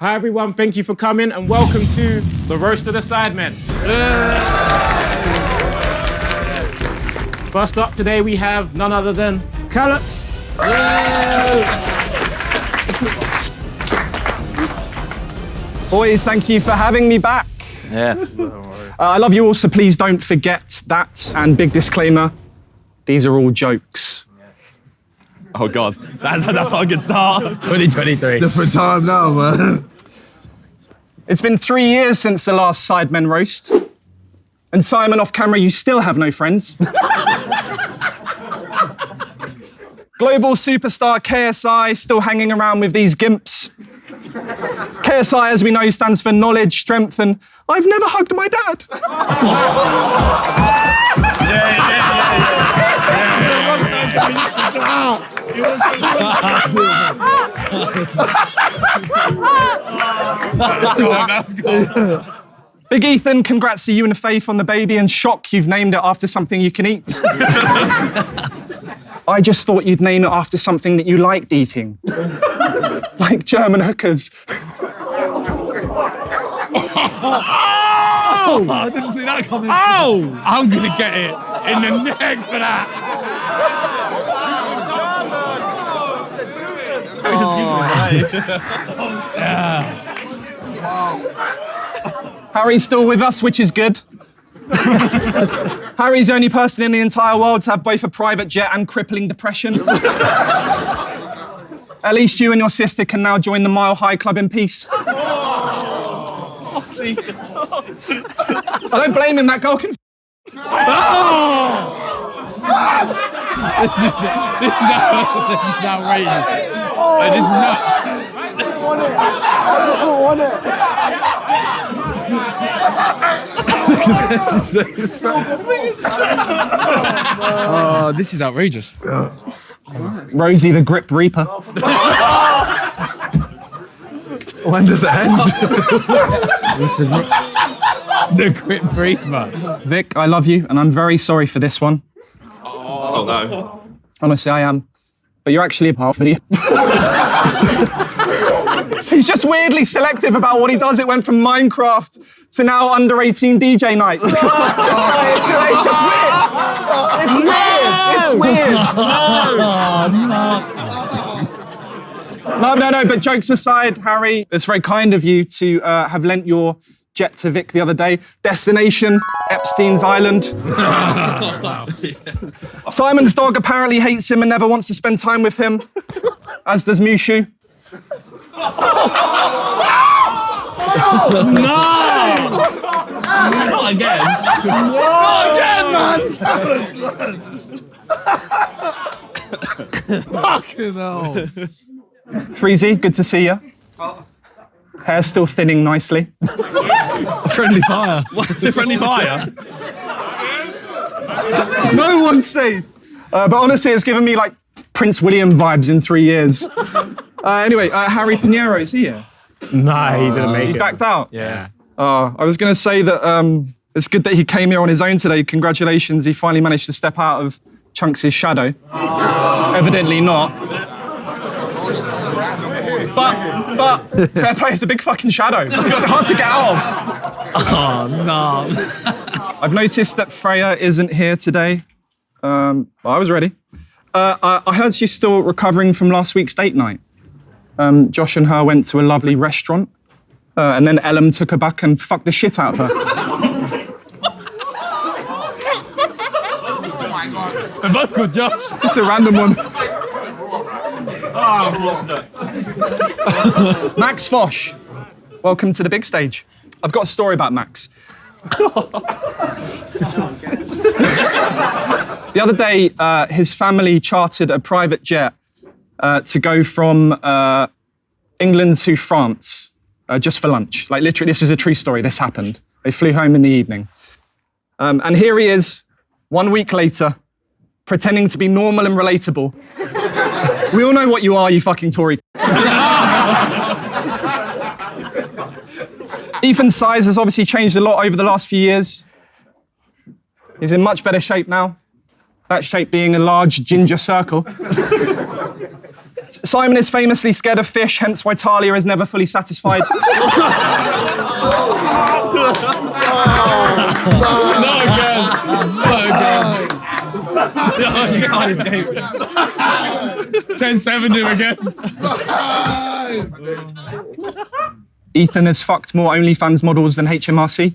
Hi everyone, thank you for coming and welcome to the Roast of the Sidemen. First up today we have none other than Callux. Boys, thank you for having me back. Yes. I love you all, so please don't forget that. And big disclaimer, these are all jokes. Oh God, that's not a good start. 2023. Different time now, man. It's been 3 years since the last Sidemen roast. And Simon, off camera, you still have no friends. Global superstar KSI still hanging around with these gimps. KSI, as we know, stands for knowledge, strength, and I've never hugged my dad. Big Ethan, congrats to you and Faith on the baby, and shock you've named it after something you can eat. I just thought you'd name it after something that you liked eating. Like German hookers. Oh! I didn't see that coming. Oh! I'm gonna get it in the neck for that. Harry's still with us, which is good. Harry's the only person in the entire world to have both a private jet and crippling depression. At least you and your sister can now join the Mile High Club in peace. I don't blame him, that girl can This is outrageous. This is nuts. Oh, this is outrageous. Rosie the Grip Reaper. When does it end? The Grip Reaper. Vic, I love you, and I'm very sorry for this one. Oh no. Honestly, I am. But you're actually a half idiot. He's just weirdly selective about what he does. It went from Minecraft to now under 18 DJ nights. It's just weird. It's weird. No, but jokes aside, Harry, it's very kind of you to have lent your jet to Vic the other day. Destination, Epstein's Island. Simon's dog apparently hates him and never wants to spend time with him, as does Mushu. Not again. Fucking hell. Freezy, good to see you. Hair's still thinning nicely. Friendly fire. What's a friendly fire? No one's safe. But honestly, it's given me like Prince William vibes in 3 years. Anyway, Harry Pinheiro, is he here? Nah, he didn't make He it. backed out. Yeah. I was going to say that it's good that he came here on his own today. Congratulations, he finally managed to step out of Chunks' shadow. Evidently not. But fair play, it's a big fucking shadow. It's hard to get out of. Oh, no. I've noticed that Freya isn't here today. I was ready. I heard she's still recovering from last week's date night. Josh and her went to a lovely restaurant, and then Ellum took her back and fucked the shit out of her. They're both good, Josh. Just a random one. Max Fosh, welcome to the big stage. I've got a story about Max. The other day, his family chartered a private jet to go from England to France just for lunch. Like literally, this is a true story. This happened. They flew home in the evening. And here he is, 1 week later, pretending to be normal and relatable. We all know what you are, you fucking Tory. Ethan's size has obviously changed a lot over the last few years. He's in much better shape now. That shape being a large ginger circle. Simon is famously scared of fish, hence why Talia is never fully satisfied. Not again. Not again. 10-7 to again. Ethan has fucked more OnlyFans models than HMRC.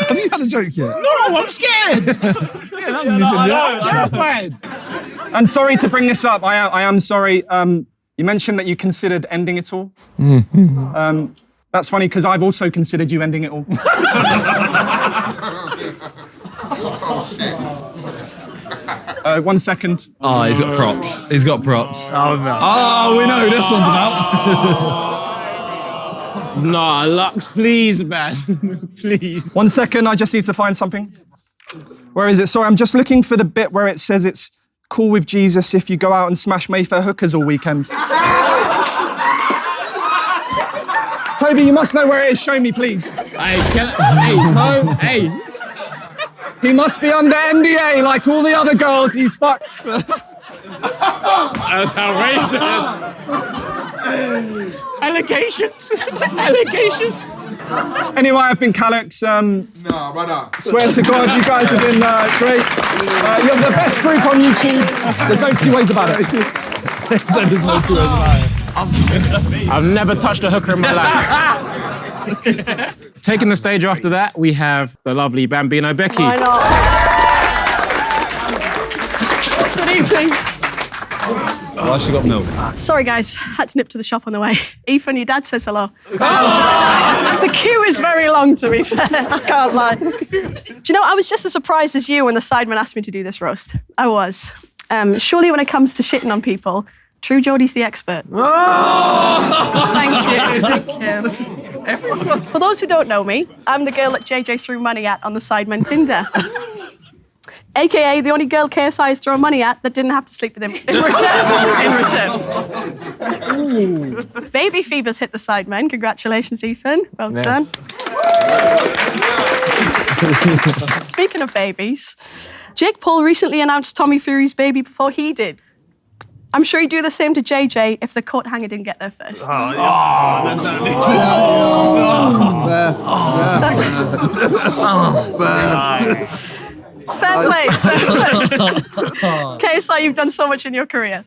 Have you had a joke yet? No, I'm scared. I'm terrified. And sorry to bring this up, I am sorry. You mentioned that you considered ending it all. That's funny because I've also considered you ending it all. 1 second. Oh, he's got props. He's got props. Oh, no. Oh, we know who this one's about. Nah, Lux, please, man. Please. 1 second, I just need to find something. Where is it? Sorry, I'm just looking for the bit where it says it's cool with Jesus if you go out and smash Mayfair hookers all weekend. Toby, you must know where it is. Show me, please. Hey. He must be under NDA like all the other girls he's fucked. That's outrageous. Allegations. Anyway, I've been Callux. No, brother. Swear to God, you guys have been great. You're the best group on YouTube. There's no two ways about it. There's no 2 ways about it. I've never touched a hooker in my life. Taking the stage after that, we have the lovely BambinoBecky. I know. Good evening. Why she got milk? Sorry, guys. Had to nip to the shop on the way. Ethan, your dad says hello. The queue is very long, to be fair. I can't lie. Do you know, I was just as surprised as you when the Sidemen asked me to do this roast. I was. Surely when it comes to shitting on people, True Geordie's the expert. Thank you. For those who don't know me, I'm the girl that JJ threw money at on the Sidemen Tinder. AKA the only girl KSI has thrown money at that didn't have to sleep with him in return. Baby fever's hit the Sidemen. Congratulations, Ethan. Well done. Speaking of babies, Jake Paul recently announced Tommy Fury's baby before he did. I'm sure he'd do the same to JJ if the coat hanger didn't get there first. Fair play. KSI, you've done so much in your career.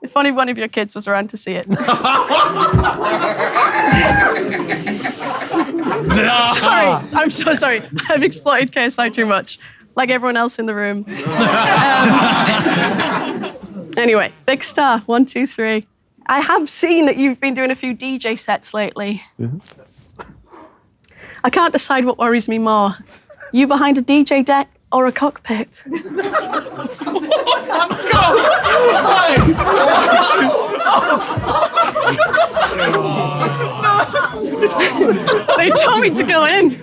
If only one of your kids was around to see it. Sorry, I'm so sorry. I've exploited KSI too much, like everyone else in the room. Anyway, big star, 1, 2, 3. I have seen that you've been doing a few DJ sets lately. I can't decide what worries me more. You behind a DJ deck or a cockpit? They told me to go in.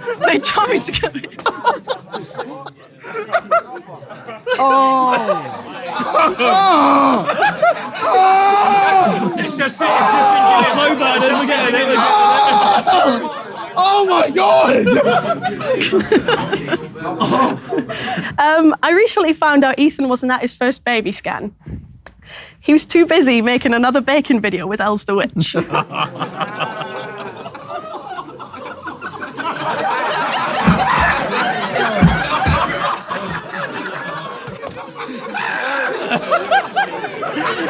It's just Slow burn, we're getting it. Oh my God! I recently found out Ethan wasn't at his first baby scan. He was too busy making another bacon video with Els the Witch.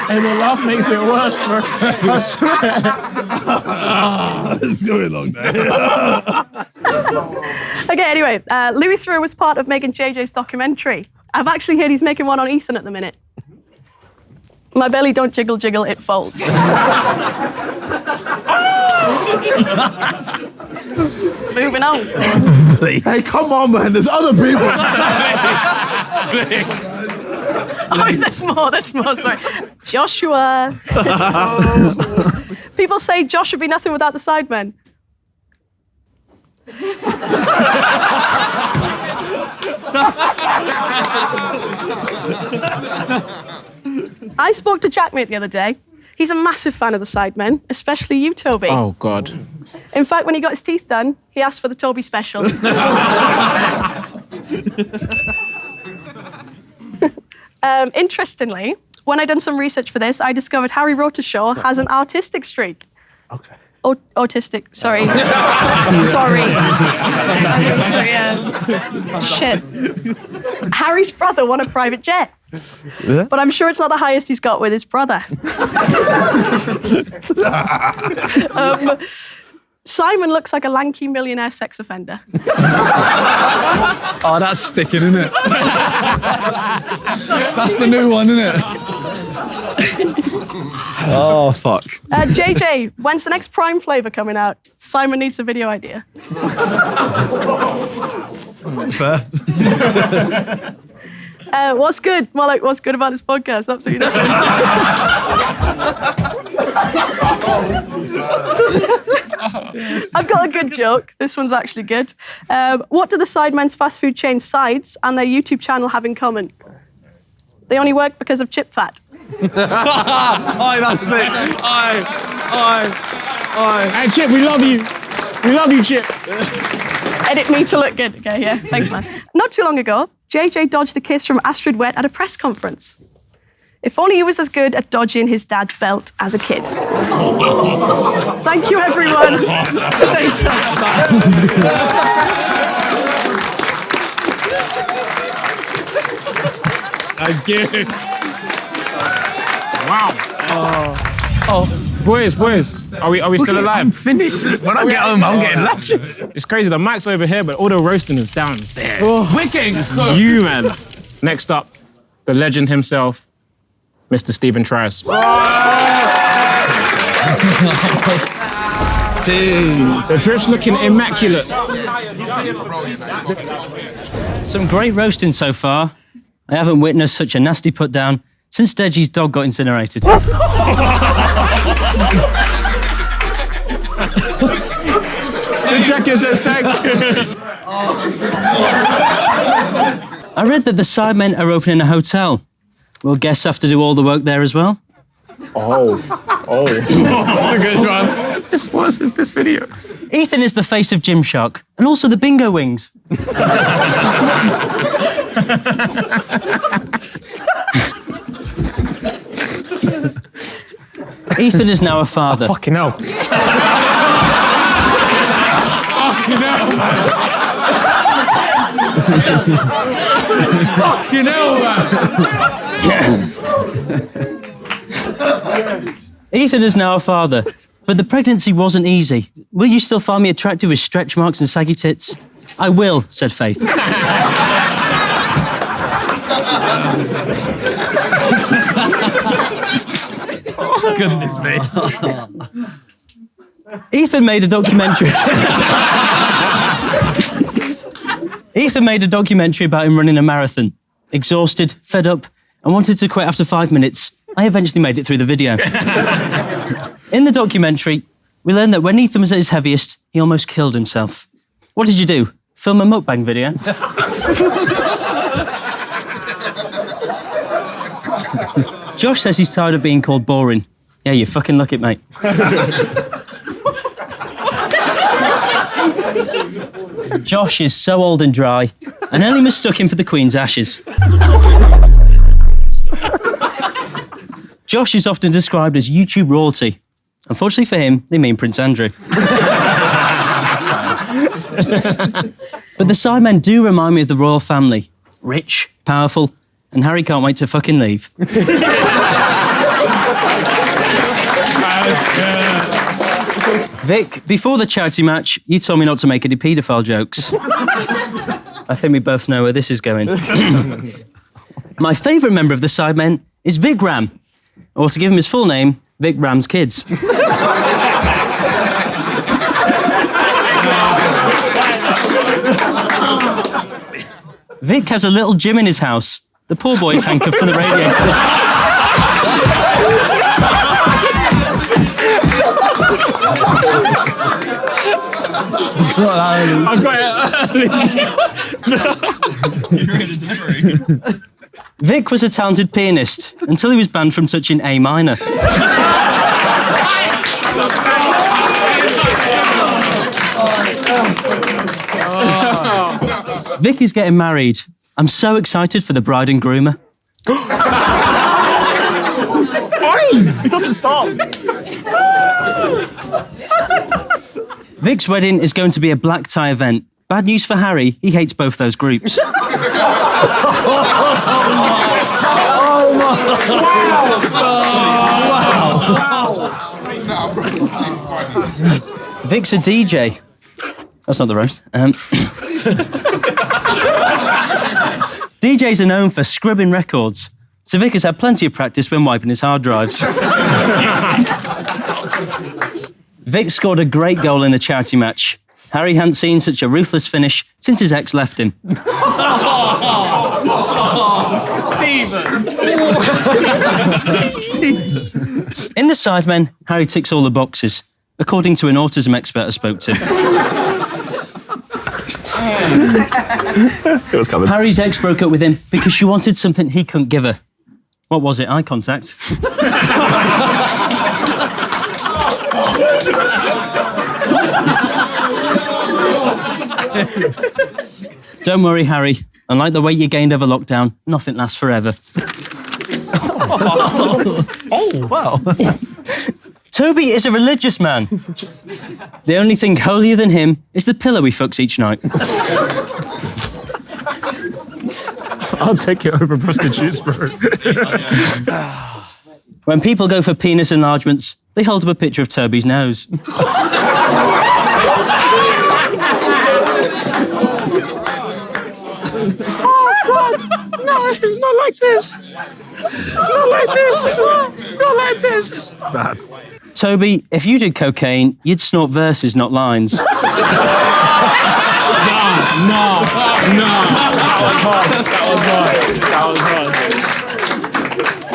And the laugh makes it worse, bro. I swear. It's going to be a long day. Okay, anyway, Louis Theroux was part of Megan JJ's documentary. I've actually heard he's making one on Ethan at the minute. My belly don't jiggle, jiggle, it folds. Moving on. Hey, come on, man. There's other people. Oh, there's more, sorry. Joshua. People say Josh would be nothing without the Sidemen. I spoke to Jackmate the other day. He's a massive fan of the Sidemen, especially you, Toby. Oh, God. In fact, when he got his teeth done, he asked for the Toby special. Interestingly, when I done some research for this, I discovered Harry Rotershaw has an artistic streak. Okay. Autistic, sorry. Sorry. Sorry, shit. Harry's brother won a private jet. Yeah? But I'm sure it's not the highest he's got with his brother. Simon looks like a lanky millionaire sex offender. Oh, that's sticking, isn't it? That's the new one, isn't it? Oh, fuck. JJ, when's the next Prime flavour coming out? Simon needs a video idea. Fair. What's good? More like, what's good about this podcast? Absolutely nothing. I've got a good joke. This one's actually good. What do the Sidemen's fast food chain Sides and their YouTube channel have in common? They only work because of chip fat. Aye, that's it. Aye. Hey, Chip, we love you. We love you, Chip. Edit me to look good. Okay, yeah, thanks, man. Not too long ago, JJ dodged a kiss from Astrid Wet at a press conference. If only he was as good at dodging his dad's belt as a kid. Thank you, everyone. Stay tuned. Again. Wow. Boys, are we still alive? I'm finished. When I get home, I'm getting lashes. It's crazy. The mic's over here, but all the roasting is down there. We're getting so... You, man. Next up, the legend himself, Mr. Stephen Trice. Jeez. The drip's looking immaculate. Some great roasting so far. I haven't witnessed such a nasty put down since Deji's dog got incinerated. The jacket says thank you. I read that the Sidemen are opening a hotel. Will guests have to do all the work there as well? Oh. Good one. What is this video? Ethan is the face of Gymshark and also the bingo wings. Ethan is now a father. Fucking hell. Fucking hell, man. Fucking hell, man. Ethan is now a father, but the pregnancy wasn't easy. Will you still find me attractive with stretch marks and saggy tits? I will, said Faith. Goodness me. Ethan made a documentary. Ethan made a documentary about him running a marathon. Exhausted, fed up, and wanted to quit after 5 minutes. I eventually made it through the video. In the documentary, we learned that when Ethan was at his heaviest, he almost killed himself. What did you do? Film a mukbang video? Josh says he's tired of being called boring. Yeah, you fucking luck it, mate. Josh is so old and dry, I nearly mistook him for the Queen's ashes. Josh is often described as YouTube royalty. Unfortunately for him, they mean Prince Andrew. But the Sidemen do remind me of the royal family. Rich, powerful, and Harry can't wait to fucking leave. Vic, before the charity match, you told me not to make any paedophile jokes. I think we both know where this is going. My favourite member of the Sidemen is Vic Ram, or to give him his full name, Vic Ram's Kids. Vic has a little gym in his house. The poor boy is handcuffed to the radiator. I got it early. You read the delivery. Vic was a talented pianist until he was banned from touching A minor. Vic is getting married. I'm so excited for the bride and groomer. It doesn't stop. Vic's wedding is going to be a black tie event. Bad news for Harry, he hates both those groups. Vic's a DJ. That's not the roast. DJs are known for scrubbing records, so Vic has had plenty of practice when wiping his hard drives. Vic scored a great goal in a charity match. Harry hadn't seen such a ruthless finish since his ex left him. In The Sidemen, Harry ticks all the boxes, according to an autism expert I spoke to. It was coming. Harry's ex broke up with him because she wanted something he couldn't give her. What was it? Eye contact. Don't worry, Harry. Unlike the weight you gained over lockdown, nothing lasts forever. Oh, wow. Toby is a religious man. The only thing holier than him is the pillow he fucks each night. I'll take it over prostitutes, bro. When people go for penis enlargements, they hold up a picture of Toby's nose. Oh, God. No, not like this. Not like this. Not like this. Bad. Toby, if you did cocaine, you'd snort verses, not lines. No. That was hard.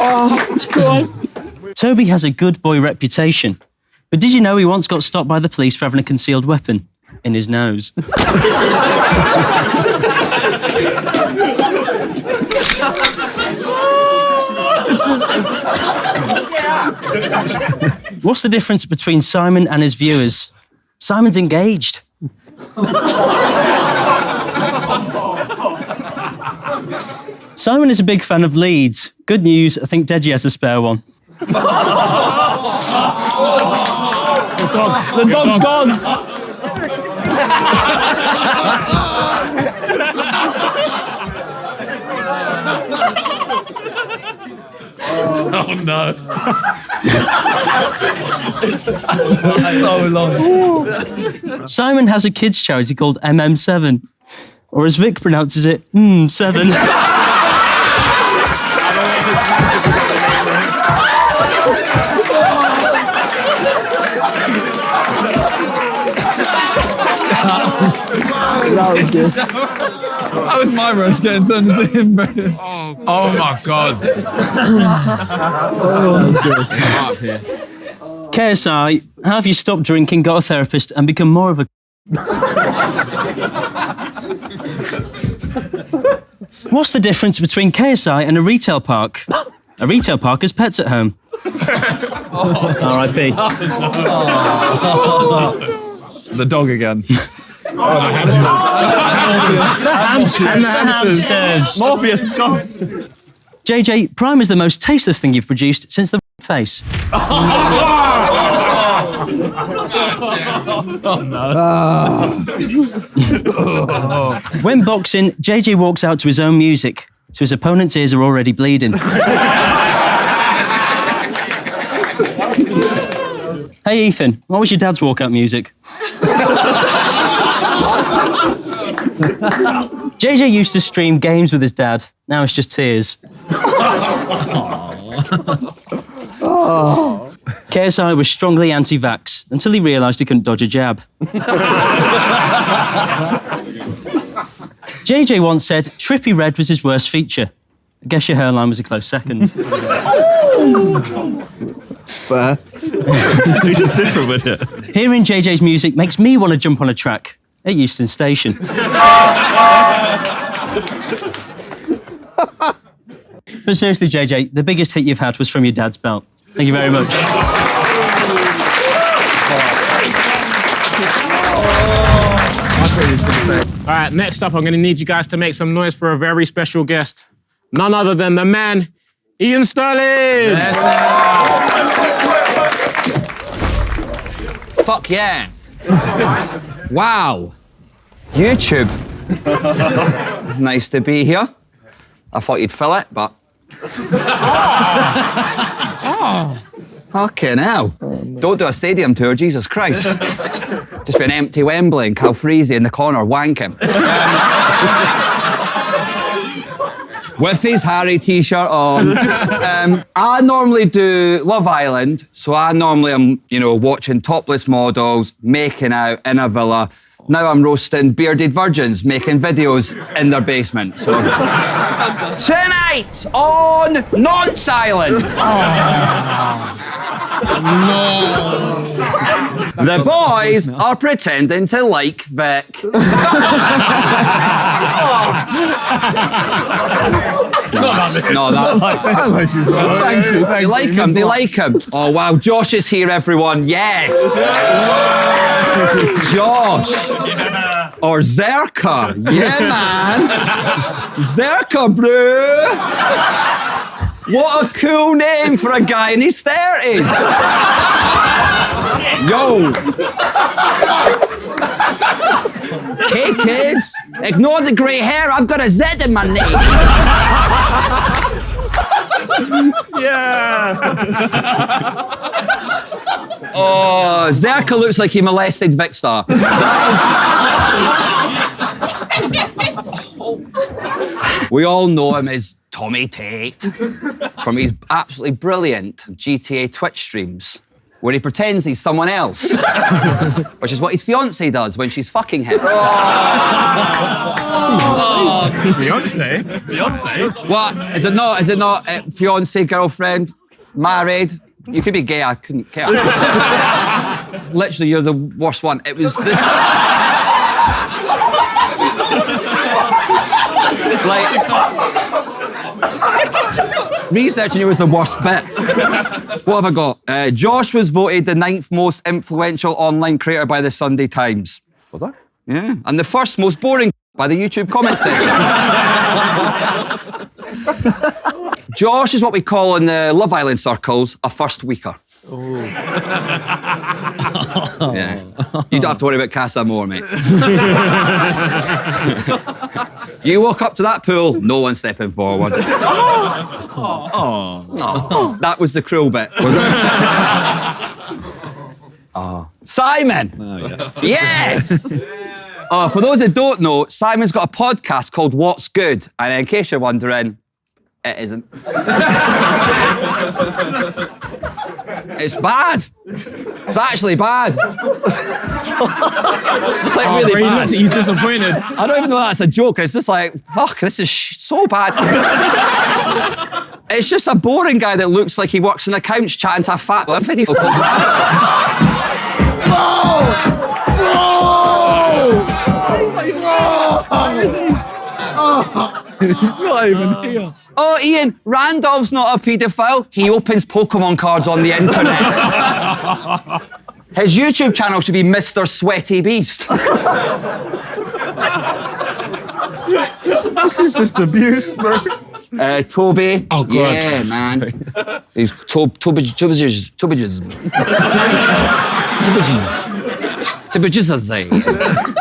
Oh, God. Toby has a good boy reputation. But did you know he once got stopped by the police for having a concealed weapon in his nose? What's the difference between Simon and his viewers? Simon's engaged. Simon is a big fan of Leeds. Good news, I think Deji has a spare one. The dog's gone. Oh, no. It's so long. Simon has a kids' charity called MM7. Or as Vic pronounces it, 7. That was good. That was my roast getting turned into him, bro. Oh, my God. KSI, how have you stopped drinking, got a therapist, and become more of a... What's the difference between KSI and a retail park? A retail park has pets at home. R.I.P. The dog again. The hamsters. Morpheus is gone. JJ, Prime is the most tasteless thing you've produced since the face. When boxing, JJ walks out to his own music, so his opponent's ears are already bleeding. Hey Ethan, what was your dad's walkout music? JJ used to stream games with his dad. Now it's just tears. KSI was strongly anti-vax until he realised he couldn't dodge a jab. JJ once said Trippy Red was his worst feature. I guess your hairline was a close second. Fair. He's just different with it. Hearing JJ's music makes me want to jump on a track at Euston Station. But seriously, JJ, the biggest hit you've had was from your dad's belt. Thank you very much. All right, next up, I'm going to need you guys to make some noise for a very special guest. none other than the man, Ian Sterling. Fuck yeah. Wow. YouTube. Nice to be here. I thought you'd fill it, but... Fucking hell. Don't do a stadium tour, Jesus Christ. Just be an empty Wembley and Calfreezy in the corner wanking. With his Harry t-shirt on. I normally do Love Island, so I normally am, watching topless models, making out in a villa. Now I'm roasting bearded virgins, making videos in their basement. So tonight on Nonce Island. No. The boys are pretending to like Vic. No, I like you, bro. They like him, they like him. Oh, wow, Josh is here, everyone. Yes. Josh. Or Zerkaa. Yeah, man. Zerkaa, bro. What a cool name for a guy in his 30s. Yo. Hey, kids. Ignore the grey hair. I've got a Z in my name. Yeah. Oh, Zerkaa looks like he molested Vic Star. We all know him as Tommy Tate from his absolutely brilliant GTA Twitch streams where he pretends he's someone else, which is what his fiancée does when she's fucking him. Fiance? What? Is it not fiancée, girlfriend, married? You could be gay, I couldn't care. Literally, you're the worst one. It was this... Researching you was the worst bit. What have I got? Josh was voted the 9th most influential online creator by the Sunday Times. Was that? Yeah. And the 1st most boring by the YouTube comment section. Josh is what we call in the Love Island circles a first weeker. Yeah. You don't have to worry about Casa Amor, mate. You walk up to that pool, no one stepping forward. Oh. That was the cruel bit, was it? Oh. Simon! Oh, yeah. Yes! For those that don't know, Simon's got a podcast called What's Good, and in case you're wondering, it isn't. It's bad. It's actually bad. It's like really Ray, bad. you're disappointed. I don't even know that's a joke. It's just like, fuck, this is so bad. It's just a boring guy that looks like he works in accounts chatting to a fat video. He's not even here. Oh, Ian, Randolph's not a paedophile. He opens Pokemon cards on the internet. His YouTube channel should be Mr. Sweaty Beast. This is just abuse, bro. Toby. Oh, God. Yeah, man. He's Tobjizzle.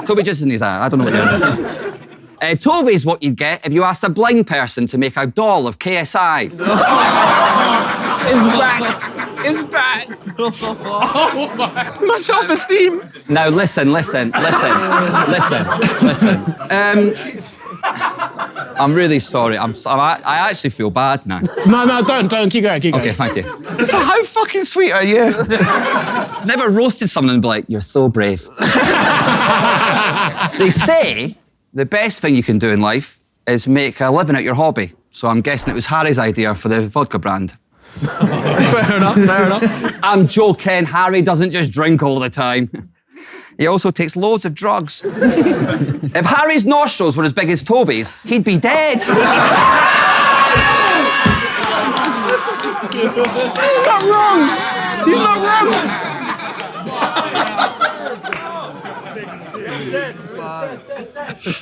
Tobjizzle in his eye. I don't know what you're doing. Toby's what you'd get if you asked a blind person to make a doll of KSI. It's back. It's back. Oh my self-esteem. Now listen. I'm really sorry. I actually feel bad now. No, don't. Keep going. Okay, thank you. How fucking sweet are you? Never roasted someone and be like, you're so brave. They say the best thing you can do in life is make a living at your hobby. So I'm guessing it was Harry's idea for the vodka brand. Fair enough. I'm joking. Harry doesn't just drink all the time. He also takes loads of drugs. If Harry's nostrils were as big as Toby's, he'd be dead. He's not wrong.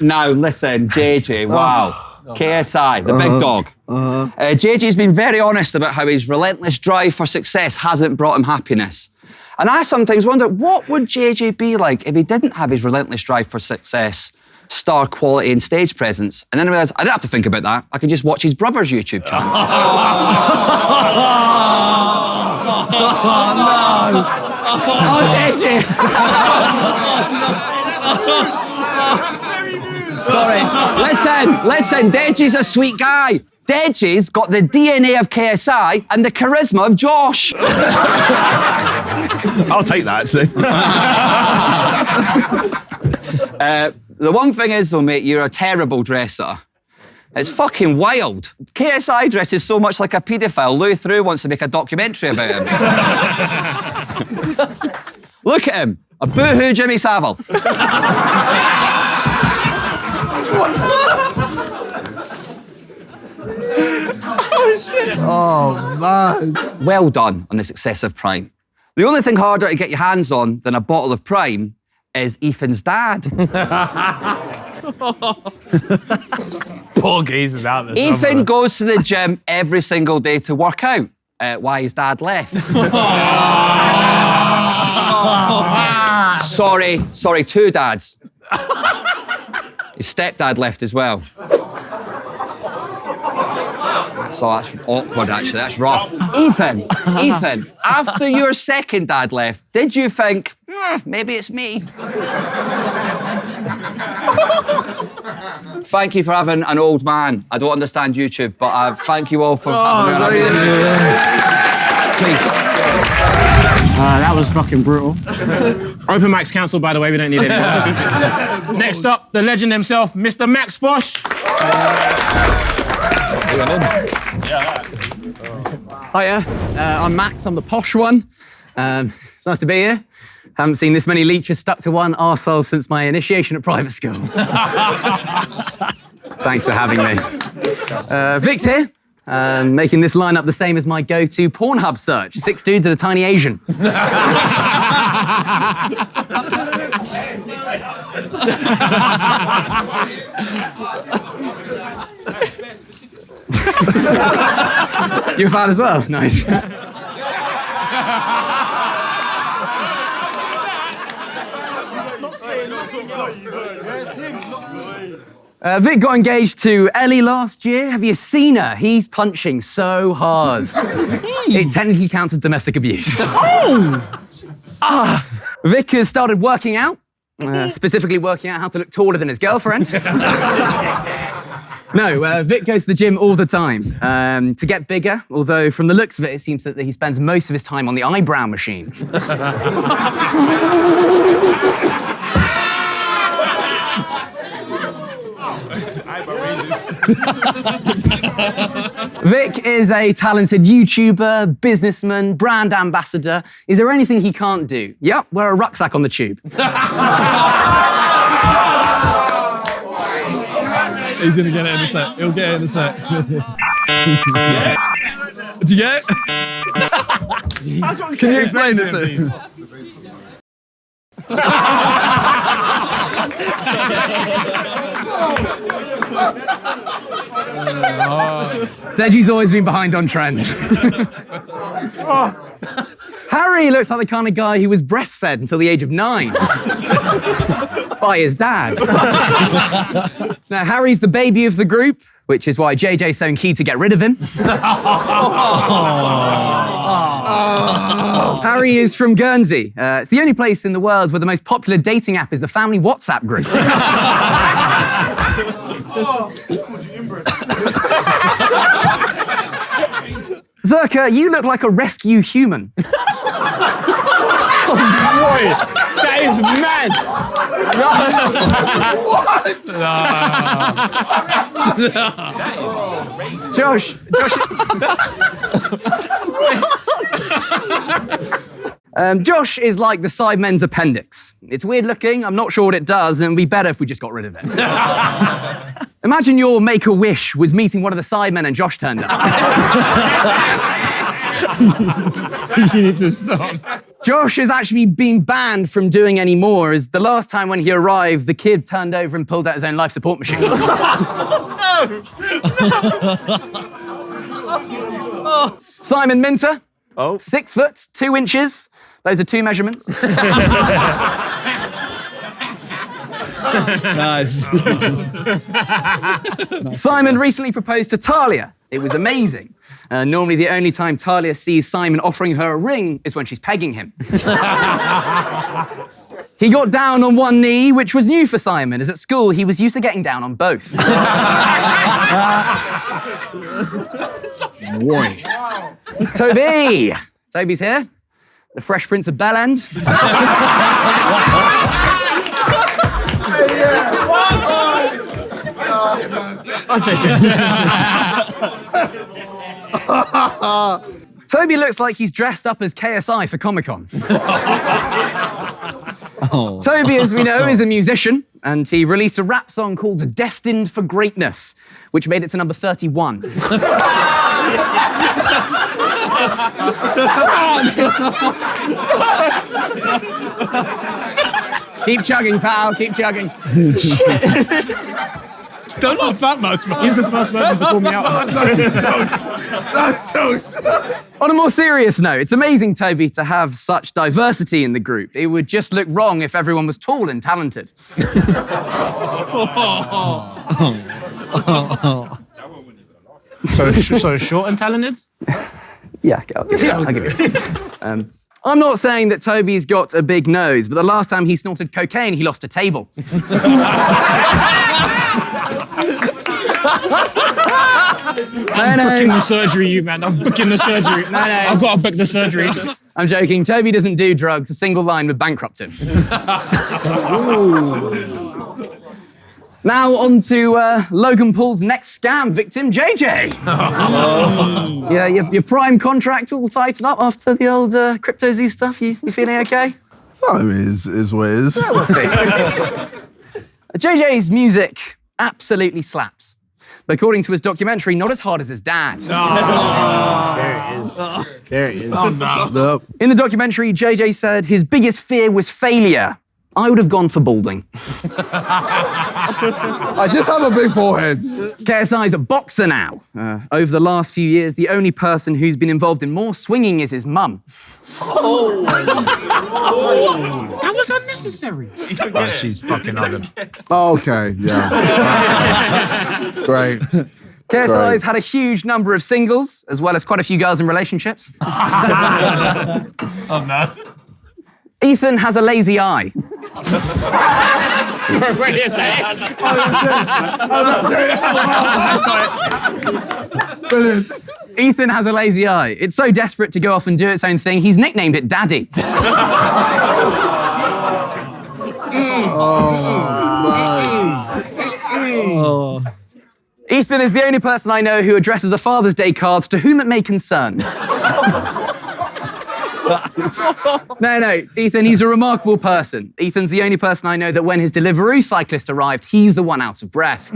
Now, listen, JJ, wow. KSI, the big dog. JJ's been very honest about how his relentless drive for success hasn't brought him happiness. And I sometimes wonder, what would JJ be like if he didn't have his relentless drive for success, star quality and stage presence? And then I realised I didn't have to think about that. I could just watch his brother's YouTube channel. Oh, JJ! Sorry. Listen, Deji's a sweet guy. Deji's got the DNA of KSI and the charisma of Josh. I'll take that, actually. The one thing is, though, mate, you're a terrible dresser. It's fucking wild. KSI dresses so much like a paedophile. Louis Theroux wants to make a documentary about him. Look at him. A boo-hoo Jimmy Savile. Oh, man. Well done on this excessive prime. The only thing harder to get your hands on than a bottle of prime is Ethan's dad. Poor geezer's out there. Ethan goes to the gym every single day to work out. Why his dad left. Sorry, two dads. His stepdad left as well. So that's awkward, actually. That's rough. Ethan, after your second dad left, did you think, maybe it's me? Thank you for having an old man. I don't understand YouTube, but thank you all for having me on. Please. That was fucking brutal. Open mics cancelled, by the way. We don't need it anymore. Next up, the legend himself, Mr. Max Fosh. Hiya, I'm Max, I'm the posh one. It's nice to be here. Haven't seen this many leeches stuck to one arsehole since my initiation at private school. Thanks for having me. Vic's here, making this lineup the same as my go-to Pornhub search, 6 dudes and a tiny Asian. You're a fan as well? Nice. Vic got engaged to Ellie last year. Have you seen her? He's punching so hard. It technically counts as domestic abuse. Vic has started working out, specifically working out how to look taller than his girlfriend. No, Vic goes to the gym all the time to get bigger, although from the looks of it, it seems that he spends most of his time on the eyebrow machine. Vic is a talented YouTuber, businessman, brand ambassador. Is there anything he can't do? Yep, wear a rucksack on the tube. He's gonna get it in a sec. He'll get it in a sec. Did you get it? Can you explain it to him? Deji's always been behind on trend. Harry looks like the kind of guy who was breastfed until the age of 9 by his dad. Now, Harry's the baby of the group, which is why JJ's so keen to get rid of him. Harry is from Guernsey. It's the only place in the world where the most popular dating app is the family WhatsApp group. Zerkaa, you look like a rescue human. Oh, boy, that is mad. What? Josh. Josh is like the Sidemen's appendix. It's weird looking, I'm not sure what it does, and it would be better if we just got rid of it. Imagine your Make-A-Wish was meeting one of the Sidemen and Josh turned up. You need to stop. Josh has actually been banned from doing any more, as the last time when he arrived, the kid turned over and pulled out his own life support machine. Simon Minter. 6 foot, 2 inches. Those are 2 measurements. Nice. Simon recently proposed to Talia. It was amazing. Normally, the only time Talia sees Simon offering her a ring is when she's pegging him. He got down on one knee, which was new for Simon, as at school he was used to getting down on both. Boy. Toby! Toby's here. The Fresh Prince of Bel End. I'll take it. Toby looks like he's dressed up as KSI for Comic-Con. Toby, as we know, is a musician, and he released a rap song called Destined for Greatness, which made it to number 31. Keep chugging, pal, keep chugging. Don't laugh that much, man. He's the first person to call me out. That's jokes. On a more serious note, it's amazing, Toby, to have such diversity in the group. It would just look wrong if everyone was tall and talented. So short and talented? Yeah, I'll give you it. I'm not saying that Toby's got a big nose, but the last time he snorted cocaine, he lost a table. I'm booking the surgery, you man. I'm booking the surgery. No. I've got to book the surgery. I'm joking. Toby doesn't do drugs. A single line would bankrupt him. Now on to Logan Paul's next scam victim, JJ. Yeah, your prime contract all tightened up after the old CryptoZ stuff. You feeling okay? I mean, is what it is. Yeah, we'll see. JJ's music absolutely slaps. But according to his documentary, not as hard as his dad. There it is. Oh, no. Yep. In the documentary, JJ said his biggest fear was failure. I would have gone for balding. I just have a big forehead. KSI's a boxer now. Over the last few years, the only person who's been involved in more swinging is his mum. That was unnecessary. She's fucking ugly. Oh, okay, yeah. Great. KSI's had a huge number of singles, as well as quite a few girls in relationships. Oh, no. Ethan has a lazy eye. Wait a second. Brilliant. Ethan has a lazy eye. It's so desperate to go off and do its own thing, he's nicknamed it Daddy. Ethan is the only person I know who addresses a Father's Day card to whom it may concern. No, Ethan, he's a remarkable person. Ethan's the only person I know that when his Deliveroo cyclist arrived, he's the one out of breath.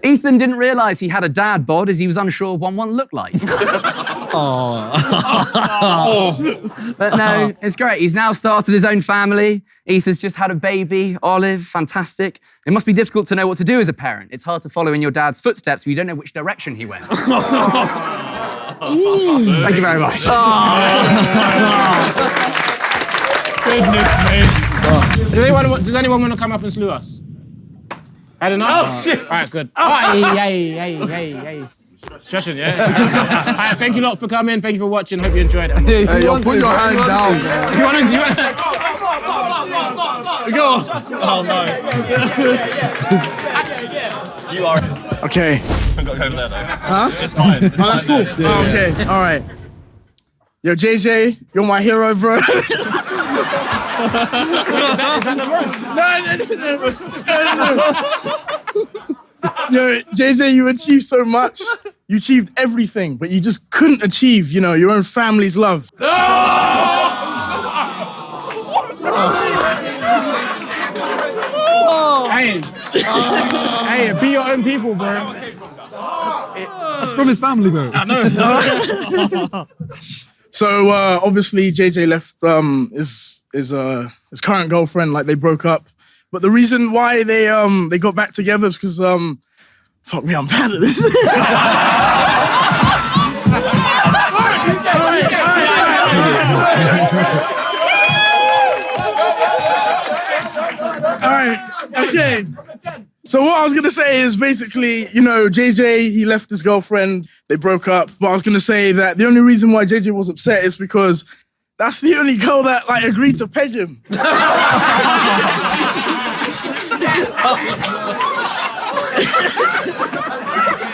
Ethan didn't realise he had a dad bod as he was unsure of what one looked like. But no, it's great. He's now started his own family. Ethan's just had a baby, Olive, fantastic. It must be difficult to know what to do as a parent. It's hard to follow in your dad's footsteps when you don't know which direction he went. Thank you very much. Goodness me. Does anyone want to come up and slew us? I don't know. Oh, shit. All right, good. Hey. Session, yeah. All right, thank you lot for coming. Thank you for watching. Hope you enjoyed it. Hey, yo, put your hand down. You want to? Go on. Oh, no. You are. I've Okay. got to go over there, though. Huh? It's fine. Oh, that's cool. Oh, okay, all right. Yo, JJ, you're my hero, bro. Is that the verse? No. Yo, JJ, you achieved so much. You achieved everything, but you just couldn't achieve, your own family's love. Hey. Hey, be your own people, bro. That's from his family, bro. So obviously JJ left his current girlfriend, like they broke up. But the reason why they got back together is because fuck me, I'm bad at this. All right, okay. So what I was gonna say is basically, you know, JJ, he left his girlfriend, they broke up, but I was gonna say that the only reason why JJ was upset is because that's the only girl that like agreed to peg him.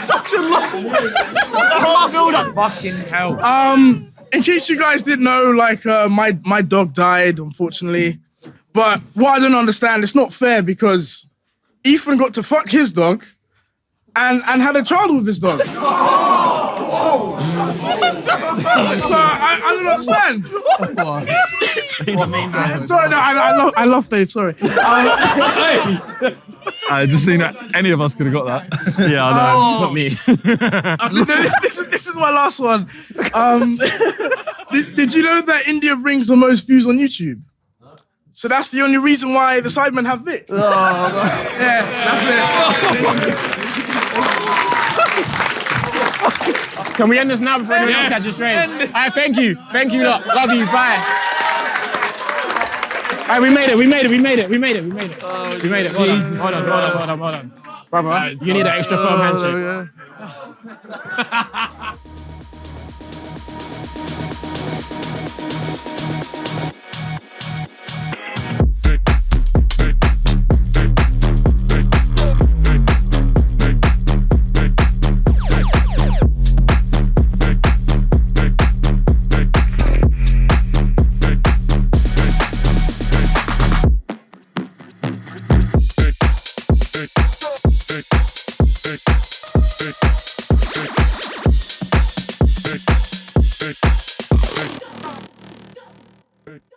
Such a long build-up. Fucking hell. In case you guys didn't know, like my dog died, unfortunately. But what I don't understand, it's not fair because Ethan got to fuck his dog and had a child with his dog. So I don't understand. He's a mean man. Sorry, no, I love Dave, sorry. I just seen that any of us could have got that. Yeah, I know. Not me. This is my last one. Did you know that India brings the most views on YouTube? So that's the only reason why the Sidemen have Vic. Oh, yeah, that's it. Can we end this now before anyone else catches strays? All right, thank you. Thank you, lot. Love you. Bye. All right, we made it. We made it. Hold on. Brother, you need an extra firm handshake. Hey.